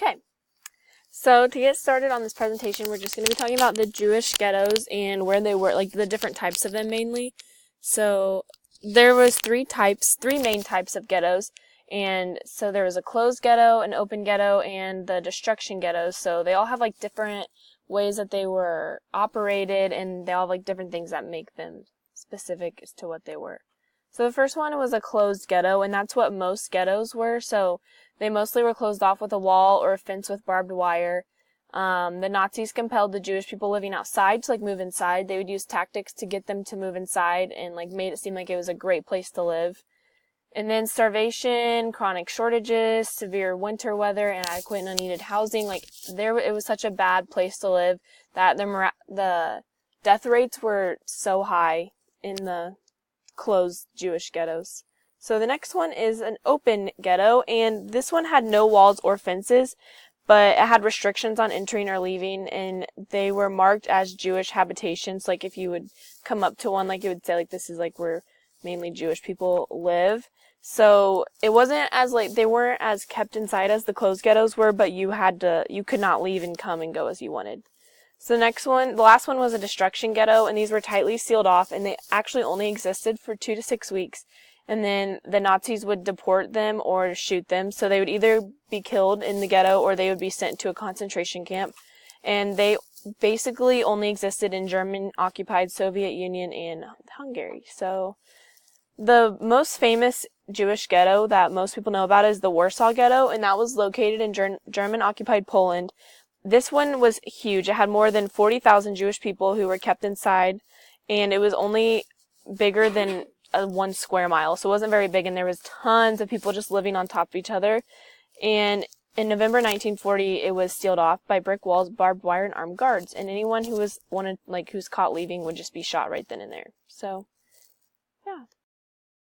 Okay, so to get started on this presentation, we're just going to be talking about the Jewish ghettos and where they were, like the different types of them mainly. So there was three main types of ghettos. And so there was a closed ghetto, an open ghetto, and the destruction ghettos. So they all have like different ways that they were operated, and they all have like different things that make them specific as to what they were. So the first one was a closed ghetto, and that's what most ghettos were. So they mostly were closed off with a wall or a fence with barbed wire. The Nazis compelled the Jewish people living outside to move inside. They would use tactics to get them to move inside and made it seem like it was a great place to live. And then starvation, chronic shortages, severe winter weather, inadequate and unneeded housing. It was such a bad place to live that the death rates were so high in the closed Jewish ghettos. So the next one is an open ghetto, and this one had no walls or fences, but it had restrictions on entering or leaving, and they were marked as Jewish habitations. If you would come up to one, it would say this is where mainly Jewish people live. So it wasn't as they weren't as kept inside as the closed ghettos were, but you could not leave and come and go as you wanted. So the last one was a destruction ghetto, and these were tightly sealed off, and they actually only existed for 2 to 6 weeks, and then the Nazis would deport them or shoot them. So they would either be killed in the ghetto or they would be sent to a concentration camp, and they basically only existed in German-occupied Soviet Union and Hungary. So the most famous Jewish ghetto that most people know about is the Warsaw Ghetto, and that was located in German-occupied Poland. This one was huge. It had more than 40,000 Jewish people who were kept inside, and it was only bigger than 1 square mile, so it wasn't very big, and there was tons of people just living on top of each other. And in November 1940, it was sealed off by brick walls, barbed wire, and armed guards, and anyone who was caught leaving would just be shot right then and there. So